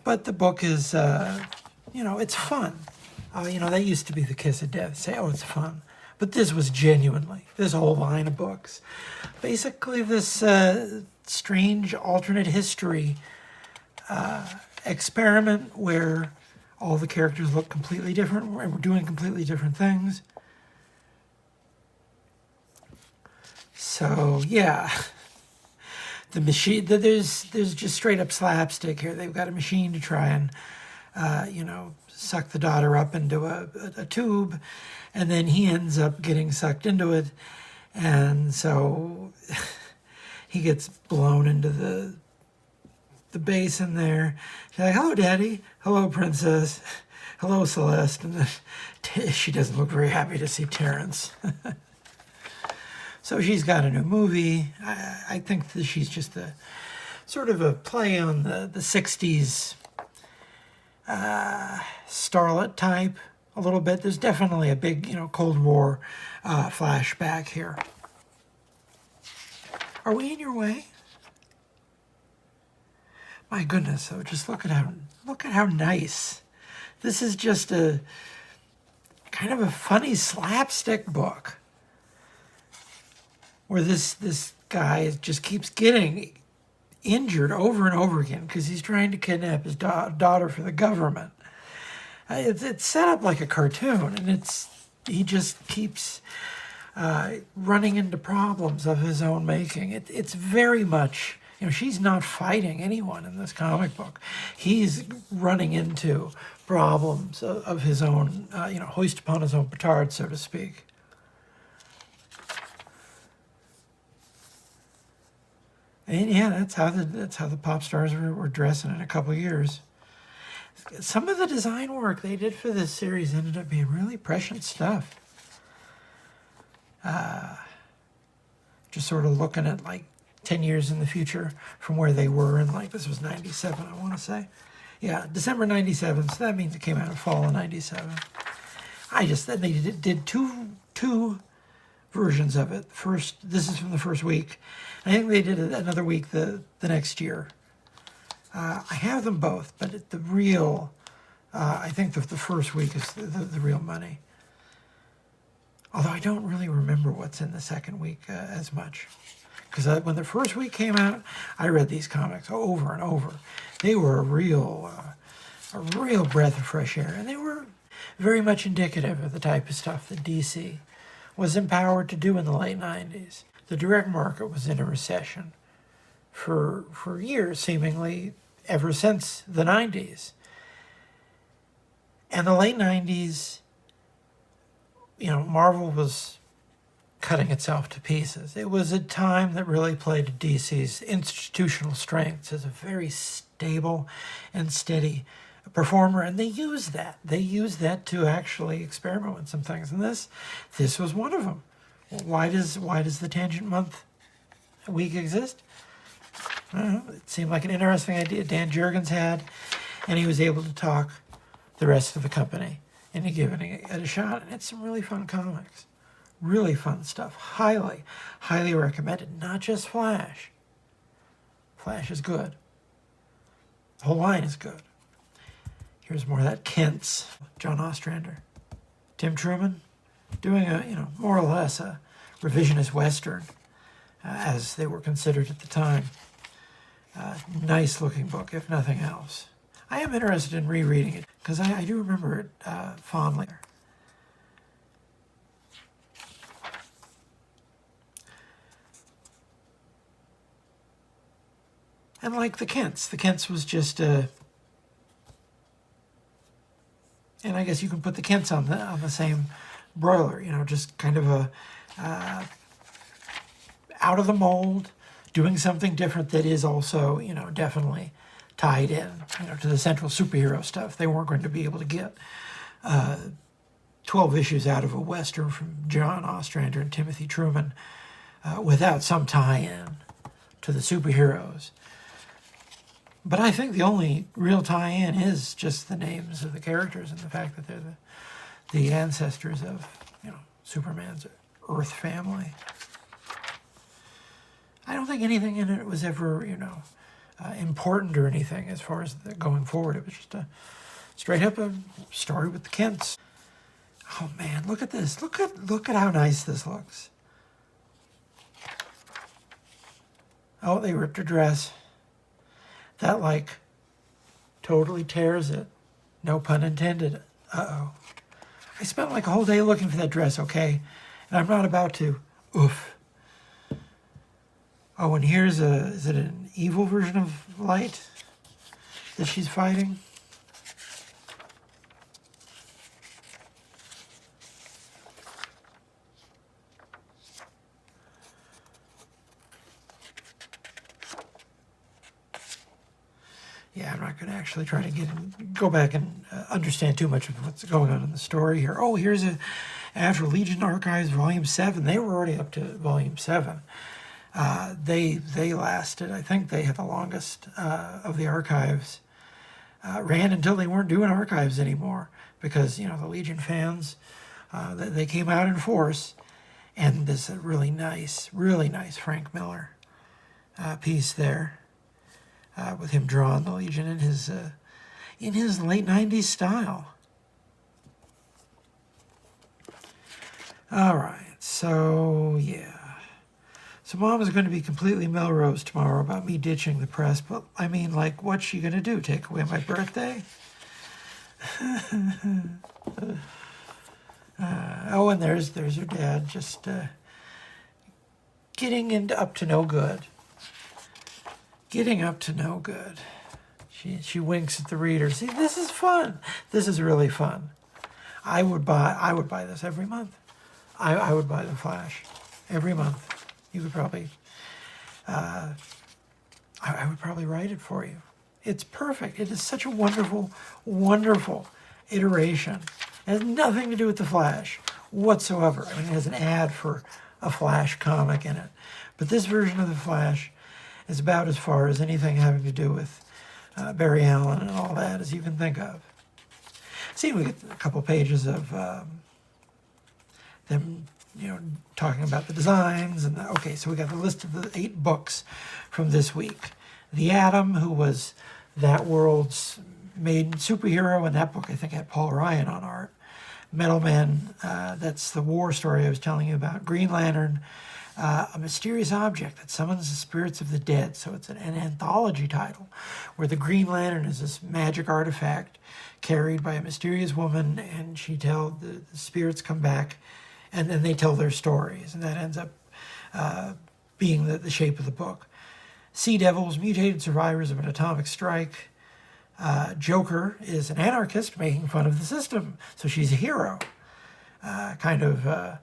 But the book is, it's fun. That used to be the kiss of death. Say, oh, it's fun. But this was genuinely, this whole line of books. Basically this strange alternate history experiment where all the characters look completely different and we're doing completely different things. So, yeah. The machine, there's just straight up slapstick here. They've got a machine to try and, suck the daughter up into a tube, and then he ends up getting sucked into it, and so he gets blown into the basin there. She's like, hello, Daddy. Hello, Princess. Hello, Celeste. And then she doesn't look very happy to see Terrence. So she's got a new movie. I think that she's just a sort of a play on the 60s starlet type a little bit. There's definitely a big, Cold War flashback here. Are we in your way? My goodness, so just look at how nice. This is just a kind of a funny slapstick book where this guy just keeps getting injured over and over again because he's trying to kidnap his daughter for the government. It's set up like a cartoon, and he just keeps running into problems of his own making. It's very much, she's not fighting anyone in this comic book. He's running into problems of his own, hoist upon his own petard, so to speak. And yeah, that's how the pop stars were dressing in a couple years. Some of the design work they did for this series ended up being really prescient stuff. Just sort of looking at like 10 years in the future from where they were, and like this was 97, I want to say. Yeah, December 97, so that means it came out in fall of 97. They did two versions of it. This is from the first week. I think they did another week the next year. I have them both, but I think the first week is the real money. Although I don't really remember what's in the second week as much. Because when the first week came out, I read these comics over and over. They were a real breath of fresh air. And they were very much indicative of the type of stuff that DC was empowered to do in the late 90s. The direct market was in a recession for years, seemingly ever since the 90s. And the late 90s, Marvel was cutting itself to pieces. It was a time that really played to DC's institutional strengths as a very stable and steady performer, and they used that. They used that to actually experiment with some things, and this was one of them. Why does the Tangent Month week exist? I don't know. It seemed like an interesting idea Dan Jurgens had, and he was able to talk the rest of the company into giving it a shot. And it's some really fun comics. Really fun stuff. Highly, highly recommended. Not just Flash. Flash is good. The whole line is good. Here's more of that Kent's, John Ostrander. Tim Truman doing more or less a revisionist Western, as they were considered at the time. Nice looking book, if nothing else. I am interested in rereading it, because I do remember it fondly. And like the Kents was just and I guess you can put the Kents on the same broiler, just kind of a out of the mold, doing something different that is also, definitely tied in, to the central superhero stuff. They weren't going to be able to get 12 issues out of a Western from John Ostrander and Timothy Truman without some tie-in to the superheroes. But I think the only real tie-in is just the names of the characters and the fact that they're the ancestors of, Superman's Earth family. I don't think anything in it was ever, important or anything as far as going forward. It was just a straight up a story with the Kents. Oh man, look at this! Look at how nice this looks. Oh, they ripped her dress. That, totally tears it. No pun intended. Uh-oh. I spent a whole day looking for that dress, okay? And I'm not about to. Oof. Oh, and here's is it an evil version of Light that she's fighting? Yeah, I'm not going to actually try to go back and understand too much of what's going on in the story here. Oh, here's after Legion Archives Volume 7. They were already up to Volume 7. They lasted, I think they had the longest of the archives. Ran until they weren't doing archives anymore because, the Legion fans, they came out in force. And this really nice Frank Miller piece there. With him drawing the Legion in his late 90s style. All right, so yeah. So Mom is going to be completely Melrose tomorrow about me ditching the press, but I mean, like, what's she going to do? Take away my birthday? Oh, and there's her dad just getting up to no good. Getting up to no good. She winks at the reader. See, this is fun. This is really fun. I would buy this every month. I would buy The Flash every month. You could probably, I would probably write it for you. It's perfect. It is such a wonderful, wonderful iteration. It has nothing to do with The Flash whatsoever. I mean, it has an ad for a Flash comic in it. But this version of The Flash is about as far as anything having to do with Barry Allen and all that as you can think of. See, we get a couple pages of them, talking about the designs. And okay, so we got the list of the 8 books from this week. The Atom, who was that world's main superhero, and that book I think had Paul Ryan on art. Metal Man, that's the war story I was telling you about. Green Lantern, a mysterious object that summons the spirits of the dead. So it's an anthology title where the Green Lantern is this magic artifact carried by a mysterious woman, and she tells the spirits come back, and then they tell their stories, and that ends up being the shape of the book. Sea Devils, mutated survivors of an atomic strike. Joker is an anarchist making fun of the system, so she's a hero. Kind of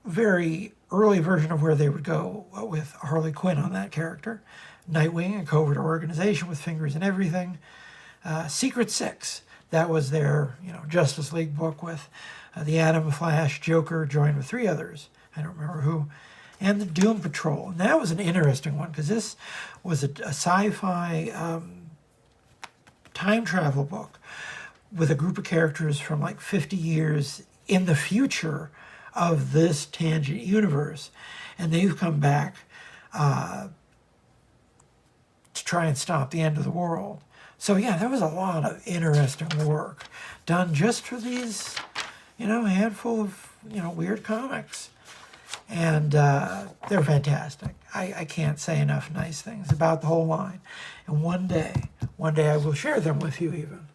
very early version of where they would go with Harley Quinn on that character. Nightwing, a covert organization with fingers in everything. Secret Six, that was their Justice League book with the Atom, Flash, Joker, joined with 3 others. I don't remember who. And the Doom Patrol. And that was an interesting one because this was a sci-fi time travel book with a group of characters from like 50 years in the future of this tangent universe. And they've come back to try and stop the end of the world. So yeah, there was a lot of interesting work done just for these, handful of, weird comics. And they're fantastic. I can't say enough nice things about the whole line. And one day I will share them with you even.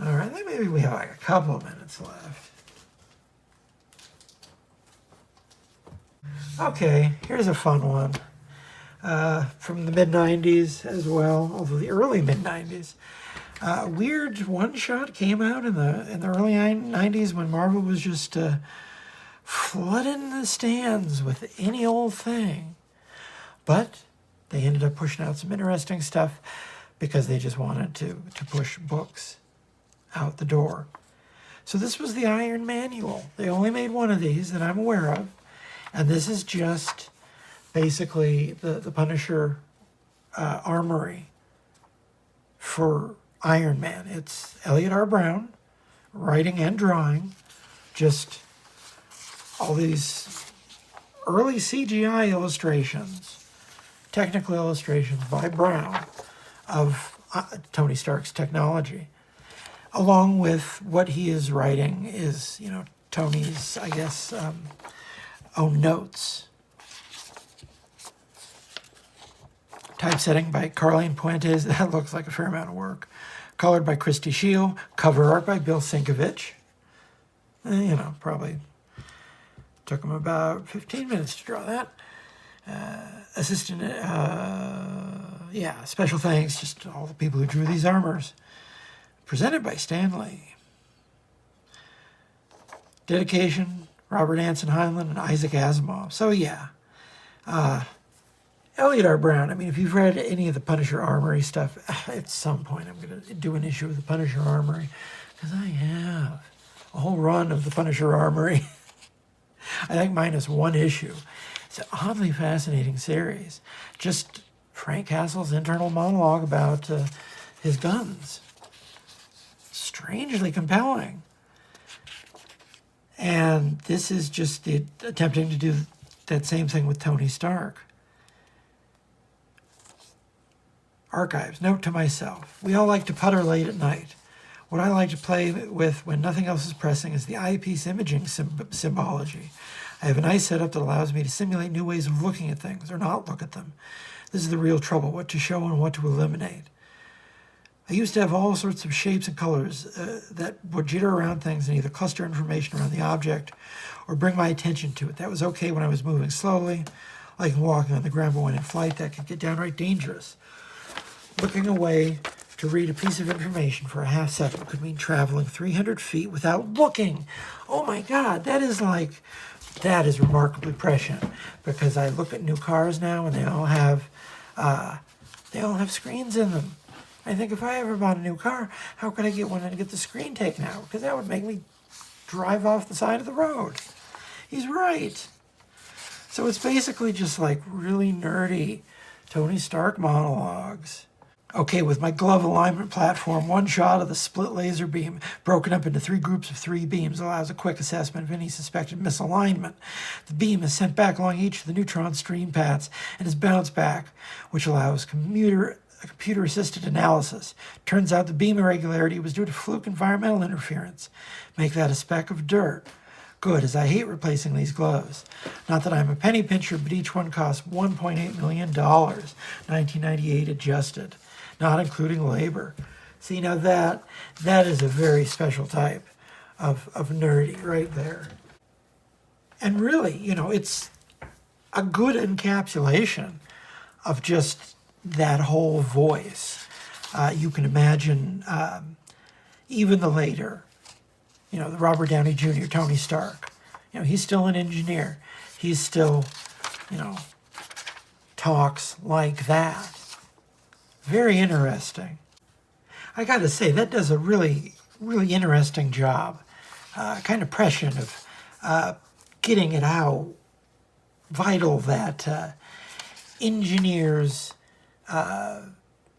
All right, then maybe we have like a couple of minutes left. Okay, here's a fun one. From the mid-90s as well, although the early mid-90s. Weird one-shot came out in the early 90s when Marvel was just flooding the stands with any old thing. But they ended up pushing out some interesting stuff because they just wanted to push books out the door. So this was the Iron Manual. They only made one of these that I'm aware of. And this is just basically the Punisher armory for Iron Man. It's Eliot R. Brown, writing and drawing, just all these early CGI illustrations, technical illustrations by Brown of Tony Stark's technology, along with what he is writing is, Tony's, I guess, own notes. Typesetting by Carlene Puentes, that looks like a fair amount of work. Colored by Christy Scheel, cover art by Bill Sienkiewicz. Probably took him about 15 minutes to draw that. Special thanks just to all the people who drew these armors. Presented by Stan Lee. Dedication, Robert Anson Heinlein and Isaac Asimov. So yeah, Eliot R. Brown. I mean, if you've read any of the Punisher Armory stuff, at some point I'm going to do an issue of the Punisher Armory, because I have a whole run of the Punisher Armory. I think minus one issue. It's an oddly fascinating series. Just Frank Castle's internal monologue about his guns. Strangely compelling. And this is just attempting to do that same thing with Tony Stark. Archives. Note to myself. We all like to putter late at night. What I like to play with when nothing else is pressing is the eyepiece imaging symbology. I have a nice setup that allows me to simulate new ways of looking at things, or not look at them. This is the real trouble, what to show and what to eliminate. I used to have all sorts of shapes and colors that would jitter around things and either cluster information around the object or bring my attention to it. That was okay when I was moving slowly, like walking on the ground, but when in flight, that could get downright dangerous. Looking away to read a piece of information for a half second could mean traveling 300 feet without looking. Oh my God, that is remarkably prescient, because I look at new cars now and they all have screens in them. I think if I ever bought a new car, how could I get one and get the screen taken out? Because that would make me drive off the side of the road. He's right. So it's basically just like really nerdy Tony Stark monologues. Okay, with my glove alignment platform, one shot of the split laser beam broken up into 3 groups of 3 beams allows a quick assessment of any suspected misalignment. The beam is sent back along each of the neutron stream paths and is bounced back, which allows computer-assisted analysis. Turns out the beam irregularity was due to fluke environmental interference. Make that a speck of dirt. Good, as I hate replacing these gloves. Not that I'm a penny pincher, but each one costs $1.8 million, 1998 adjusted, not including labor. See, now that is a very special type of nerdy right there. And really, it's a good encapsulation of just that whole voice. You can imagine even the later, the Robert Downey Jr., Tony Stark. He's still an engineer. He's still, talks like that. Very interesting. I got to say, that does a really, really interesting job. Kind of prescient of getting at how vital that engineer's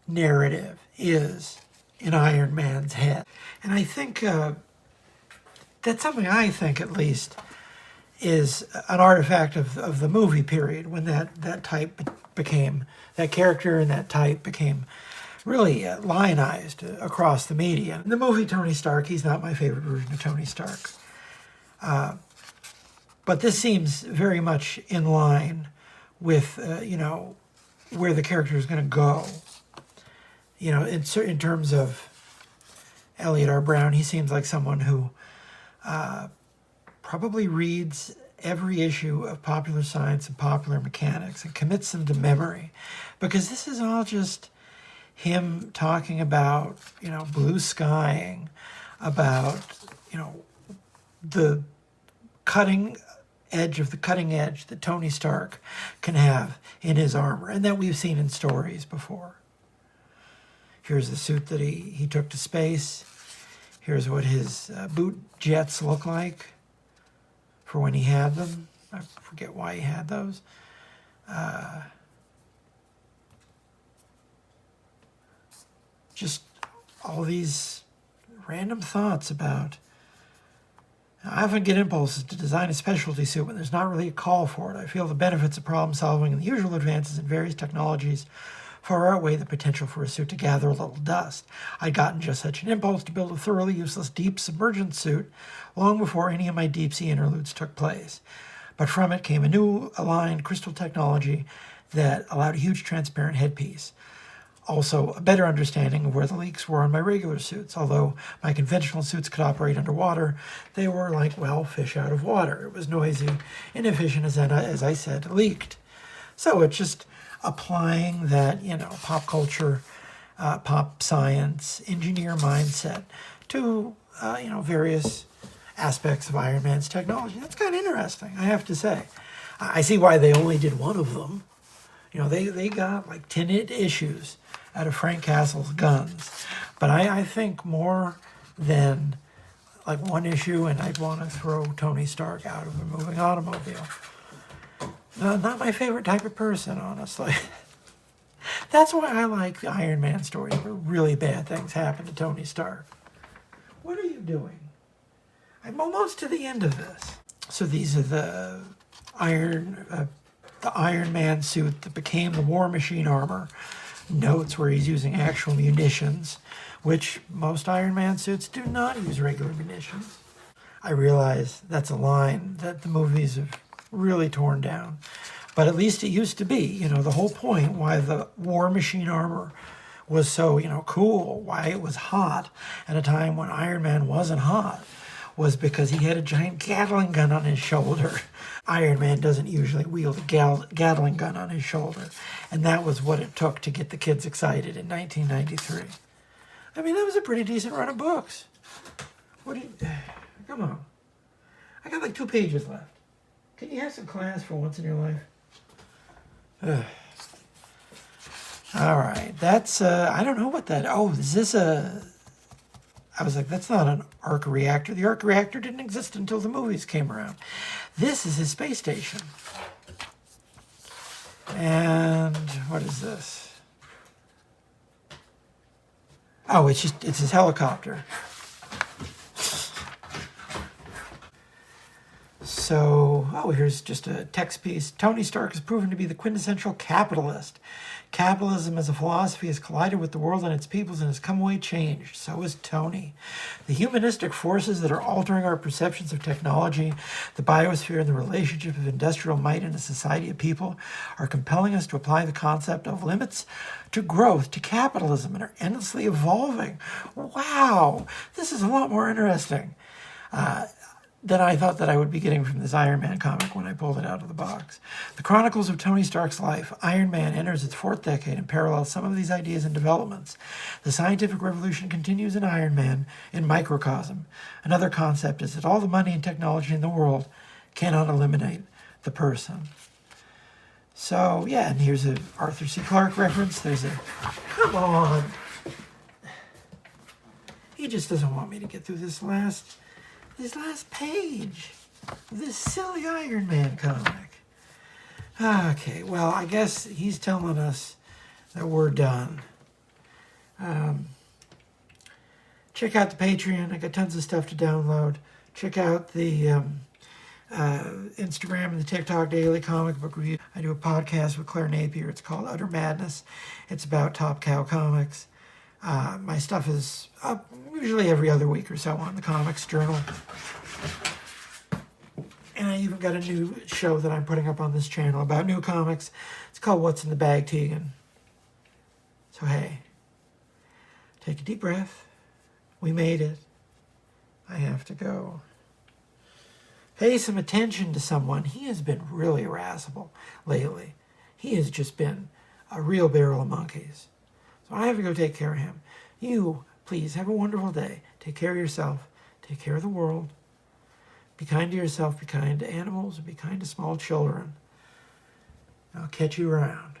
narrative is in Iron Man's head. And I think that's something I think, at least, is an artifact of the movie period, when that type became, that character and that type became really lionized across the media. In the movie Tony Stark, he's not my favorite version of Tony Stark. But this seems very much in line with, where the character is going to go. In terms of Eliot R. Brown, he seems like someone who probably reads every issue of Popular Science and Popular Mechanics and commits them to memory, because this is all just him talking about, blue skying, about, the cutting edge of the cutting edge that Tony Stark can have in his armor, and that we've seen in stories before. Here's the suit that he took to space. Here's what his boot jets look like for when he had them. I forget why he had those. Just all these random thoughts about... I often get impulses to design a specialty suit when there's not really a call for it. I feel the benefits of problem solving and the usual advances in various technologies far outweigh the potential for a suit to gather a little dust. I'd gotten just such an impulse to build a thoroughly useless deep submergent suit long before any of my deep-sea interludes took place. But from it came a new aligned crystal technology that allowed a huge transparent headpiece. Also, a better understanding of where the leaks were on my regular suits. Although my conventional suits could operate underwater, they were like, fish out of water. It was noisy, inefficient, as I said, leaked. So it's just applying that, pop culture, pop science, engineer mindset to, various aspects of Iron Man's technology. That's kind of interesting, I have to say. I see why they only did one of them. They got like 10 issues out of Frank Castle's guns. But I think more than like one issue, and I'd want to throw Tony Stark out of a moving automobile. Not my favorite type of person, honestly. That's why I like the Iron Man stories where really bad things happen to Tony Stark. What are you doing? I'm almost to the end of this. So these are the Iron Man suit that became the War Machine armor notes where he's using actual munitions, which most Iron Man suits do not use regular munitions. I realize that's a line that the movies have really torn down, but at least it used to be. You know, the whole point why the war machine armor was so, cool, why it was hot at a time when Iron Man wasn't hot, was because he had a giant Gatling gun on his shoulder. Iron Man doesn't usually wield a Gatling gun on his shoulder, and that was what it took to get the kids excited in 1993. I mean, that was a pretty decent run of books. Come on. I got like 2 pages left. Can you have some class for once in your life? Ugh. All right, that's, I don't know what that, is this I was like, that's not an arc reactor. The arc reactor didn't exist until the movies came around. This is his space station. And what is this? Oh, it's his helicopter. So, here's just a text piece. Tony Stark has proven to be the quintessential capitalist. Capitalism as a philosophy has collided with the world and its peoples and has come away changed. So is Tony. The humanistic forces that are altering our perceptions of technology, the biosphere, and the relationship of industrial might in a society of people are compelling us to apply the concept of limits to growth, to capitalism, and are endlessly evolving. Wow, this is a lot more interesting than I thought that I would be getting from this Iron Man comic when I pulled it out of the box. The Chronicles of Tony Stark's life. Iron Man enters its 4th decade and parallels some of these ideas and developments. The scientific revolution continues in Iron Man in microcosm. Another concept is that all the money and technology in the world cannot eliminate the person. So, yeah, and here's an Arthur C. Clarke reference. Come on. He just doesn't want me to get through this last page of this silly Iron Man comic. Okay, well, I guess he's telling us that we're done. Check out the Patreon. I got tons of stuff to download. Check out the Instagram and the TikTok daily comic book review. I do a podcast with Claire Napier. It's called Udder Madness. It's about Top Cow Comics. My stuff is up usually every other week or so on the Comics Journal. And I even got a new show that I'm putting up on this channel about new comics. It's called What's in the Bag, Tegan. So hey, take a deep breath. We made it. I have to go. Pay some attention to someone. He has been really irascible lately. He has just been a real barrel of monkeys. So I have to go take care of him. You, please, have a wonderful day. Take care of yourself. Take care of the world. Be kind to yourself. Be kind to animals. And be kind to small children. I'll catch you around.